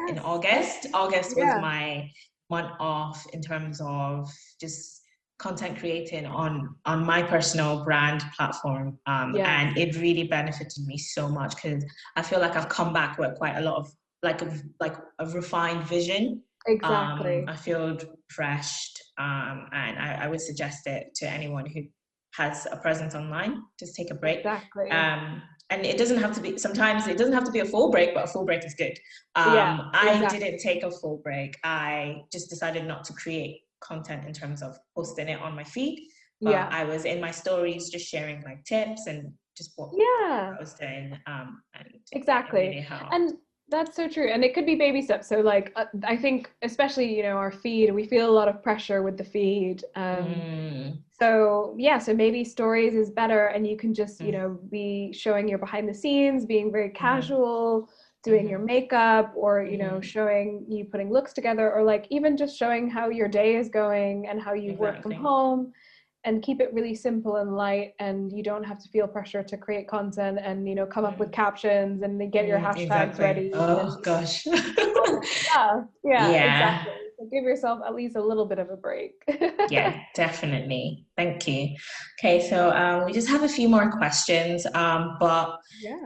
[SPEAKER 3] in August. August was my month off in terms of just content creating on my personal brand platform. And it really benefited me so much, because I feel like I've come back with quite a lot of like a refined vision.
[SPEAKER 2] Exactly.
[SPEAKER 3] I feel refreshed, and I would suggest it to anyone who has a presence online. Just take a break.
[SPEAKER 2] Exactly.
[SPEAKER 3] And it doesn't have to be, sometimes it doesn't have to be a full break, but a full break is good. I didn't take a full break. I just decided not to create content in terms of posting it on my feed. But I was in my stories just sharing like tips and just what I was doing. And
[SPEAKER 2] exactly.
[SPEAKER 3] Really helped.
[SPEAKER 2] And that's so true. And it could be baby steps. So like, I think especially, you know, our feed, we feel a lot of pressure with the feed. So maybe stories is better, and you can just, you know, be showing your behind the scenes, being very casual, doing your makeup, or, you know, showing you putting looks together, or like even just showing how your day is going and how you work from home. And keep it really simple and light, and you don't have to feel pressure to create content and, you know, come up with captions and get your hashtags ready.
[SPEAKER 3] Oh gosh.
[SPEAKER 2] Exactly. So give yourself at least a little bit of a break.
[SPEAKER 3] Yeah, definitely. Thank you. Okay, so we just have a few more questions, but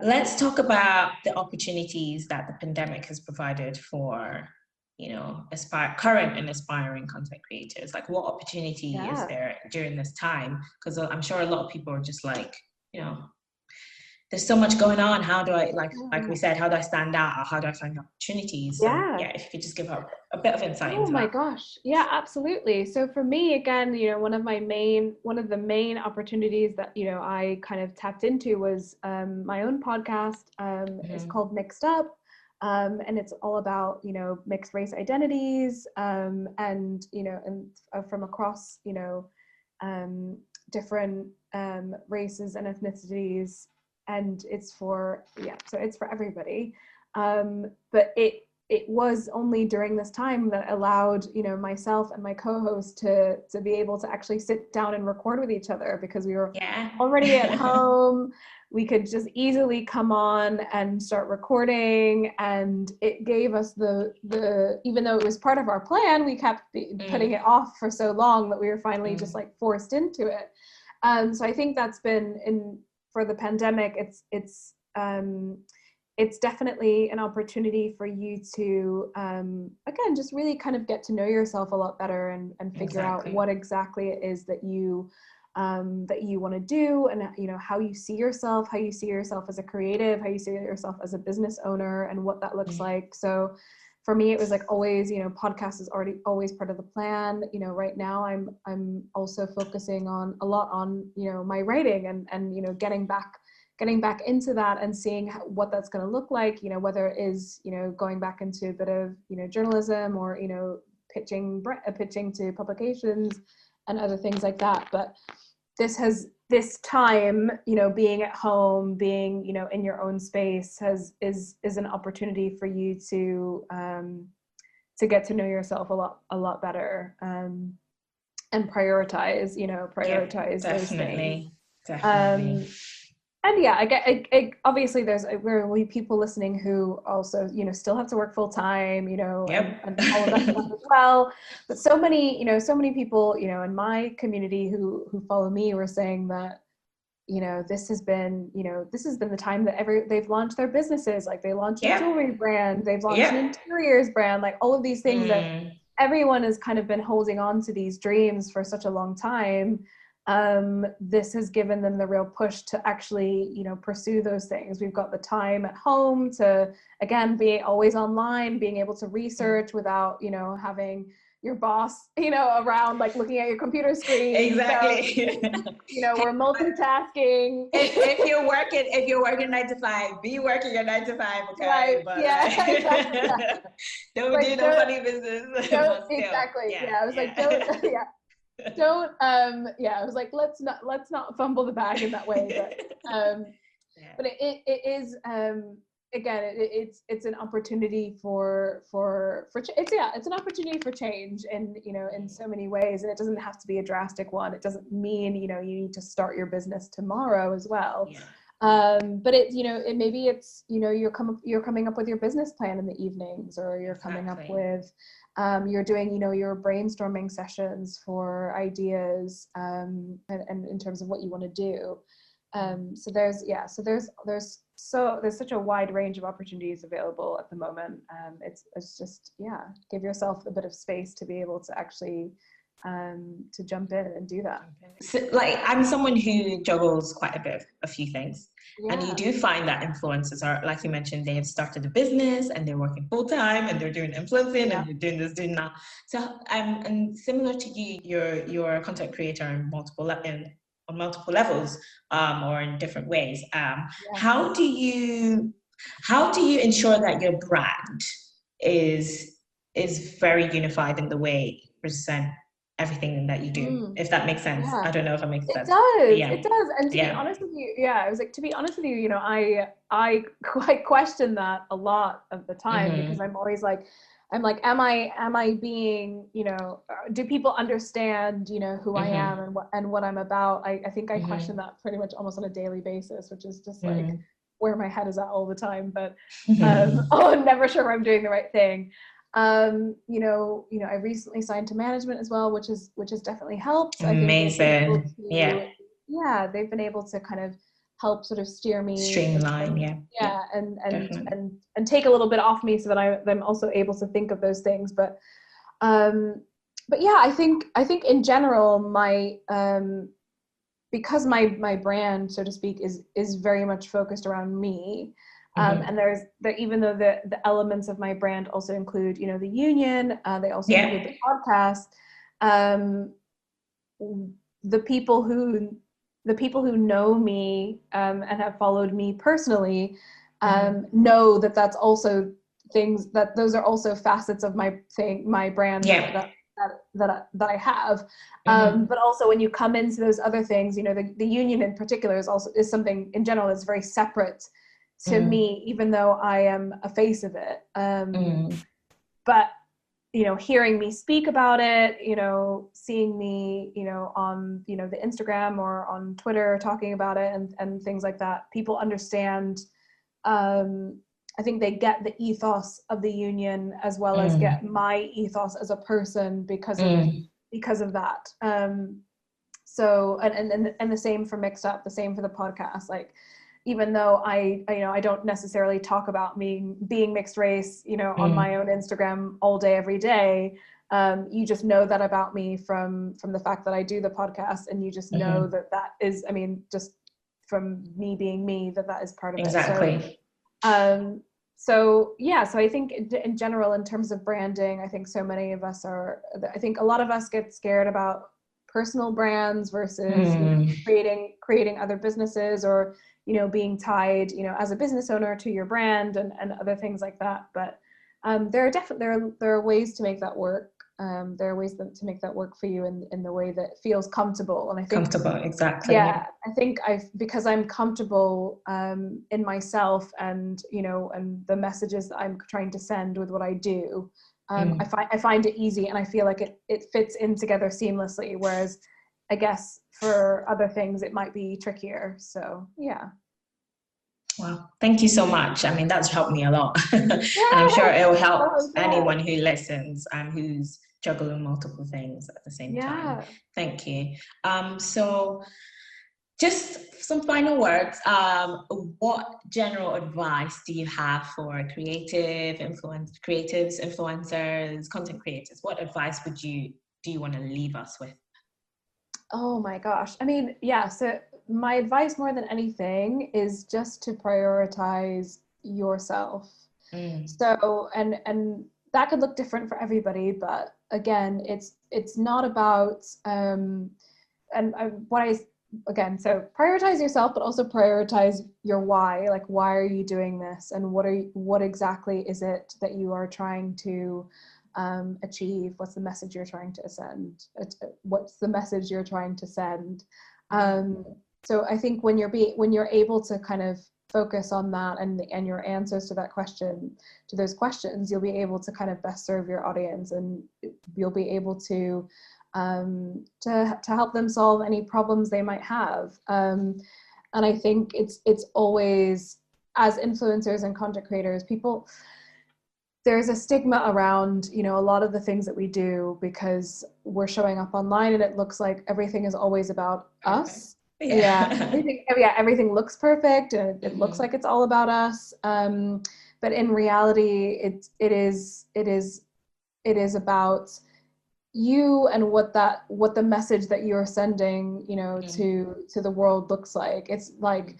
[SPEAKER 3] let's talk about the opportunities that the pandemic has provided for, you know, current and aspiring content creators. Like, what opportunity is there during this time? Because I'm sure a lot of people are just like, you know, there's so much going on. How do I, like we said, how do I stand out, or how do I find opportunities? So if you could just give a bit of insight into that.
[SPEAKER 2] Oh my gosh. Yeah, absolutely. So for me, again, you know, one of the main opportunities that, you know, I kind of tapped into was my own podcast. It's called Mixed Up. And it's all about, you know, mixed race identities, and, you know, and from across, you know, different races and ethnicities. And it's for everybody. But it was only during this time that allowed, you know, myself and my co-host to be able to actually sit down and record with each other, because we were already at home. We could just easily come on and start recording, and it gave us the even though it was part of our plan, we kept putting it off for so long that we were finally just like forced into it. So I think that's been for the pandemic, it's definitely an opportunity for you to, again, just really kind of get to know yourself a lot better, and figure out what exactly it is that you want to do, and, you know, how you see yourself as a creative, how you see yourself as a business owner, and what that looks like. So for me, it was like always, you know, podcast is always part of the plan. You know, right now I'm also focusing a lot on, you know, my writing, and, you know, getting back into that and seeing what that's going to look like, you know, whether it is, you know, going back into a bit of, you know, journalism, or, you know, pitching to publications and other things like that. But this time, you know, being at home, being, you know, in your own space is an opportunity for you to get to know yourself a lot better, and prioritize those things.
[SPEAKER 3] Definitely.
[SPEAKER 2] And yeah, obviously there will be people listening who also, still have to work full time,
[SPEAKER 3] Yep.
[SPEAKER 2] and all of that stuff as well. But so many people, in my community who follow me were saying that, this has been the time that they've launched their businesses. Like they launched a
[SPEAKER 3] Yep.
[SPEAKER 2] jewelry brand, they've launched an
[SPEAKER 3] Yep.
[SPEAKER 2] interiors brand, like all of these things that everyone has kind of been holding on to these dreams for such a long time. This has given them the real push to actually, pursue those things. We've got the time at home to, again, be always online, being able to research without, having your boss, around, like looking at your computer screen.
[SPEAKER 3] Exactly.
[SPEAKER 2] So, we're multitasking.
[SPEAKER 3] If you're working 9 to 5, be working your 9 to 5, okay?
[SPEAKER 2] Right.
[SPEAKER 3] But
[SPEAKER 2] Exactly. Yeah.
[SPEAKER 3] don't
[SPEAKER 2] like,
[SPEAKER 3] do no funny business.
[SPEAKER 2] Exactly. Yeah. I was like, don't. Don't. I was like, let's not fumble the bag in that way. But it is. Again, it's an opportunity for it's an opportunity for change, and in so many ways, and it doesn't have to be a drastic one. It doesn't mean you need to start your business tomorrow as well. But it maybe it's you're coming up with your business plan in the evenings, or you're coming up with you're doing your brainstorming sessions for ideas, and in terms of what you want to do. So there's such a wide range of opportunities available at the moment. It's just give yourself a bit of space to be able to actually to jump in and do that.
[SPEAKER 3] So, like, I'm someone who juggles quite a few things. And you do find that influencers are, like you mentioned, they have started a business and they're working full time and they're doing influencing and they're doing this, doing that. So and similar to you, you're a content creator on multiple levels, or in different ways. How do you ensure that your brand is very unified in the way you present everything that you do, if that makes sense? I don't know if it makes sense.
[SPEAKER 2] It does. And to be honest with you, I was like, to be honest with you, I quite question that a lot of the time, because I'm always like, am I being, do people understand, who I am and what I'm about? I think I question that pretty much almost on a daily basis, which is just like where my head is at all the time. But I'm never sure if I'm doing the right thing. I recently signed to management as well, which has definitely helped.
[SPEAKER 3] Amazing.
[SPEAKER 2] They've been able to kind of help sort of steer me,
[SPEAKER 3] streamline,
[SPEAKER 2] and take a little bit off me so that I'm also able to think of those things. But I think in general, my because my brand, so to speak, is very much focused around me. And even though the elements of my brand also include, the union, they also include the podcast. The people who know me and have followed me personally know that that's also things those are also facets of my brand that I have. But also when you come into those other things, the union in particular is something in general that's very separate to me, even though I am a face of it. But hearing me speak about it, seeing me, on, the Instagram or on Twitter talking about it and things like that, people understand. I think they get the ethos of the union as well as get my ethos as a person because of that. So, and the same for Mixed Up, the same for the podcast. Like, even though I don't necessarily talk about me being mixed race, on my own Instagram all day, every day, you just know that about me from the fact that I do the podcast, and you just know that is, just from me being me, that is part of it.
[SPEAKER 3] Exactly.
[SPEAKER 2] So I think in general, in terms of branding, I think so many of us I think a lot of us get scared about personal brands versus creating other businesses, or being tied, as a business owner to your brand and other things like that. But there are ways to make that work. There are ways to make that work for you in the way that feels comfortable. And I think
[SPEAKER 3] comfortable, exactly.
[SPEAKER 2] Yeah, I think because I'm comfortable in myself and and the messages that I'm trying to send with what I do. I find it easy, and I feel like it fits in together seamlessly. Whereas I guess for other things it might be trickier. So yeah.
[SPEAKER 3] Well, thank you so much. I mean, that's helped me a lot. And I'm sure
[SPEAKER 2] Yes.
[SPEAKER 3] it will help
[SPEAKER 2] Oh, yeah.
[SPEAKER 3] anyone who listens and who's juggling multiple things at the same time. Thank you. So just some final words. What general advice do you have for creatives, influencers, content creators? What advice do you want to leave us with?
[SPEAKER 2] Oh my gosh. I mean, yeah, so my advice more than anything is just to prioritize yourself. So, and that could look different for everybody, but again, it's not about again, so prioritize yourself, but also prioritize your why. Like, why are you doing this, and what exactly is it that you are trying to achieve? What's the message you're trying to send? What's the message you're trying to send? So I think when you're able to kind of focus on that and your answers to those questions, you'll be able to kind of best serve your audience, and you'll be able to help them solve any problems they might have. And I think it's always, as influencers and content creators, there's a stigma around, a lot of the things that we do, because we're showing up online and it looks like everything is always about us. Everything looks perfect, and it looks like it's all about us. But in reality, it is about you and what the message that you're sending, to the world looks like. It's like,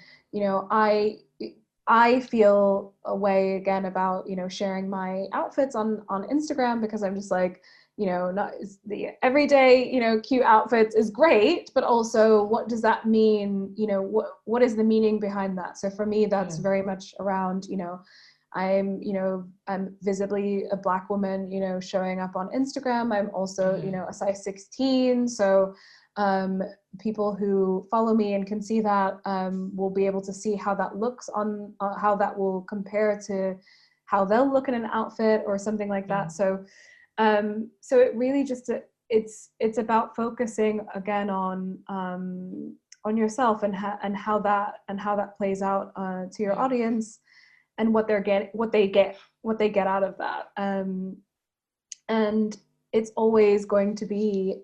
[SPEAKER 2] I feel a way again about, sharing my outfits on Instagram, because I'm just like, not the everyday, cute outfits is great, but also what does that mean? What is the meaning behind that? So for me, that's very much around, I'm visibly a Black woman, showing up on Instagram. I'm also, a size 16. So people who follow me and can see that will be able to see how that looks on how that will compare to how they'll look in an outfit or something like that. So it really just it's about focusing again on yourself and how that plays out to your audience, and what they get out of that. And it's always going to be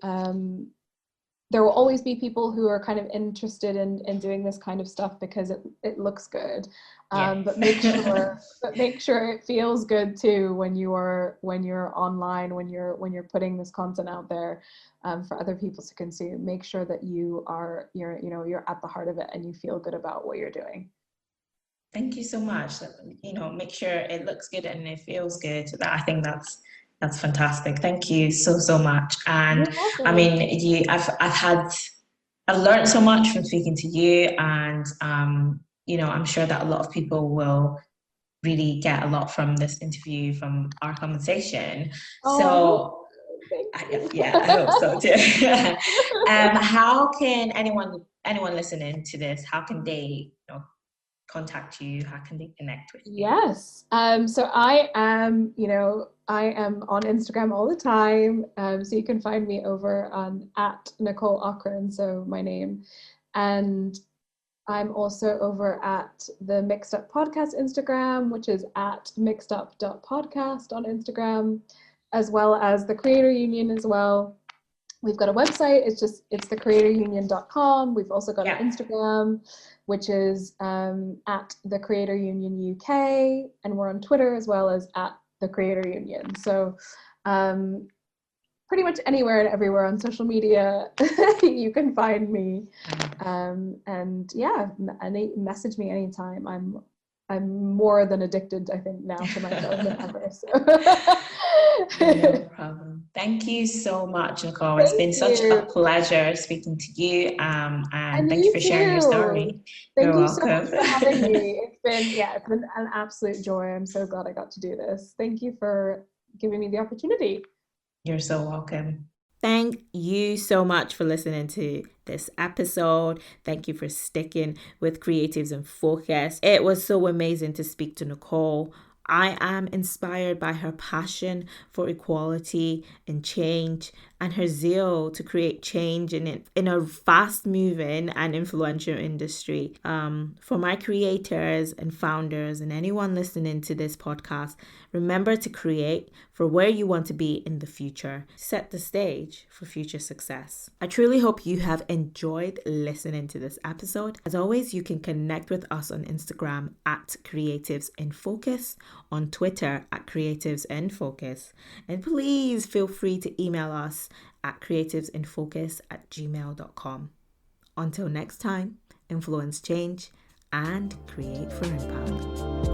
[SPEAKER 2] there will always be people who are kind of interested in doing this kind of stuff because it looks good. But make sure it feels good too when you're online, when you're putting this content out there for other people to consume. Make sure that you're at the heart of it and you feel good about what you're doing.
[SPEAKER 3] Thank you so much. Make sure it looks good and it feels good. I think that's fantastic. Thank you so much. And I mean, I've learned so much from speaking to you, and I'm sure that a lot of people will really get a lot from this interview, from our conversation. So I hope so too. How can anyone listening to this, how can they contact you? How can they connect with you?
[SPEAKER 2] Yes. So I am on Instagram all the time. So you can find me over on at Nicole Ocran, so my name. And I'm also over at the Mixed Up Podcast Instagram, which is at mixedup.podcast on Instagram, as well as the Creator Union as well. We've got a website. It's thecreatorunion.com. We've also got an Instagram, which is at the Creator Union UK, and we're on Twitter as well as at the Creator Union. So pretty much anywhere and everywhere on social media, you can find me. And yeah, message me anytime. I'm more than addicted, I think, now to my phone than ever. So.
[SPEAKER 3] No problem. Thank you so much, Nicole. It's been such a pleasure speaking to you. And thank you for sharing your story.
[SPEAKER 2] Thank you so much for having me. It's been an absolute joy. I'm so glad I got to do this. Thank you for giving me the opportunity.
[SPEAKER 3] You're so welcome.
[SPEAKER 1] Thank you so much for listening to this episode. Thank you for sticking with Creatives in Focus. It was so amazing to speak to Nicole. I am inspired by her passion for equality and change, and her zeal to create change in a fast-moving and influential industry. For my creators and founders and anyone listening to this podcast, remember to create for where you want to be in the future. Set the stage for future success. I truly hope you have enjoyed listening to this episode. As always, you can connect with us on Instagram at Creativesinfocus, on Twitter at Creativesinfocus, and please feel free to email us at creativesinfocus@gmail.com. Until next time, influence change and create for impact.